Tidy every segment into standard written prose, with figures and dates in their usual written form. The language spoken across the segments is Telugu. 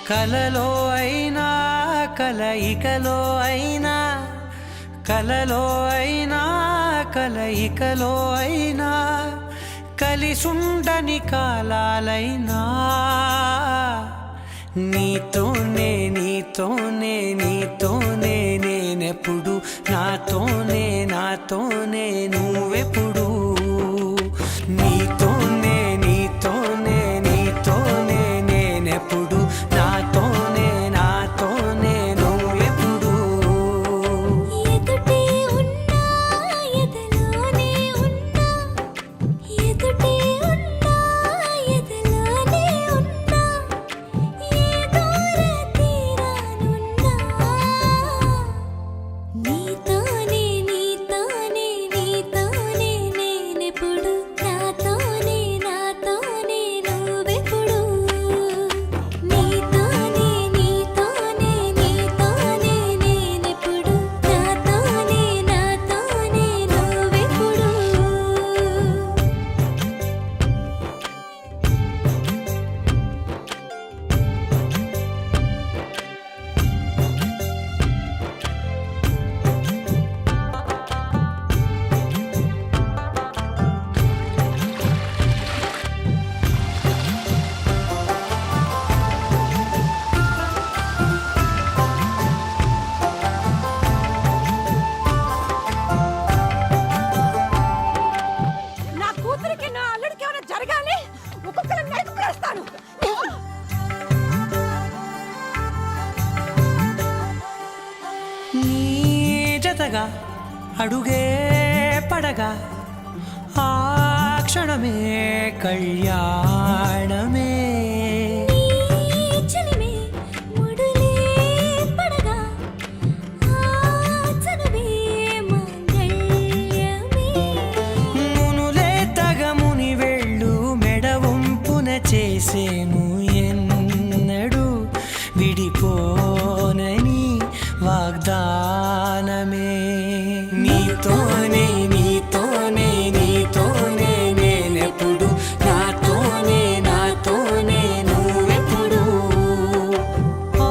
కలలో అయినా కలయికలో అయినా కలలో అయినా కలయికలో అయినా కలిసుండని కాలాలైనా నీతోనే నీతోనే నీతోనే నేనెప్పుడు నాతోనే నాతోనే నువ్వెప్పుడు నీతోనే నీతోనే నీతోనే నేనెప్పుడు నాతోనే నాతోనే నువ్వెప్పుడు ఎదుటే ఉన్నా ఎదలోనే ఉన్నా ఎదుటే ఉన్నా ఎదలోనే ఉన్నా ఏ దూర తీరానున్నా నీతోనే నీతోనే నీతోనే నేనెప్పుడు నాతోనే నాతోనే నువ్వెప్పుడు నీతోనే నీతోనే నీతోనే నేనెప్పుడు నాతోనే నాతోనే నువ్వెప్పుడు నా కూతురికి నా అల్లుడికి ఏమైనా జరగాలి ఒక్కొక్కరు నరుకురేస్తాను. నీ జతగా అడుగే పడగా ఆ క్షణమే కళ్యాణమే చెలిమే ముడులే పడగా ఆచనమే మంగళ్యమే మునులే తగముని వెళ్ళు మెడవంపున చేసేను ఎన్నడు విడిపోనని వాగ్దానమే నీతోనే నీతోనే నీతోనే నేనెప్పుడు నాతోనే నాతోనే నువ్వెప్పుడు నా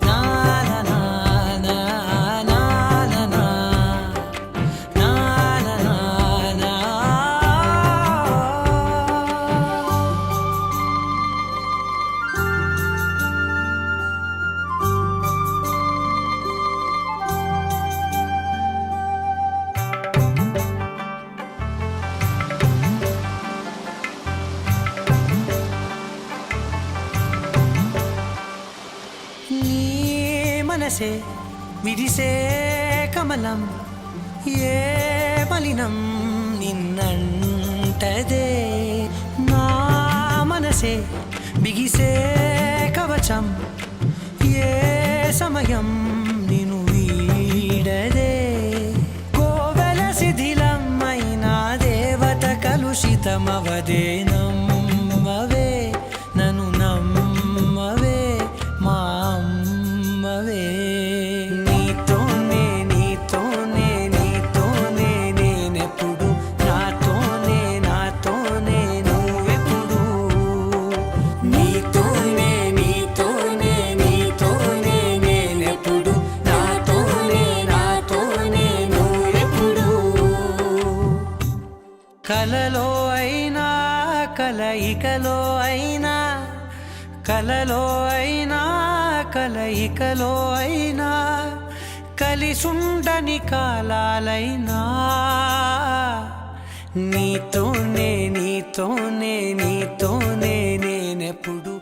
నా నా నా నా నా నా నా నా నా. నీ మనసే విరిసే కమలం ఏ మలినం నిన్నంటదే నా మనసే బిగిసే కవచం ఏ సమయం నిన్ను వీడదే కోవెల శిథిలమైన దేవత కలుషితమవదే నమ్మవే నన్ను నమ్మవే మా అమ్మవే నీతోనే నీతోనే నీతోనే నేనెప్పుడు నాతోనే నాతోనే నువ్వెప్పుడు నీతోనే నీతోనే నీతోనే నేనెప్పుడు నాతోనే నాతోనే నువ్వెప్పుడు కలలో అయినా కలయికలో అయినా కలలో అయినా కలయికలో అయినా కలిసుండని కాలాలైనా నీతోనే నీతోనే నీతోనే నేనెప్పుడు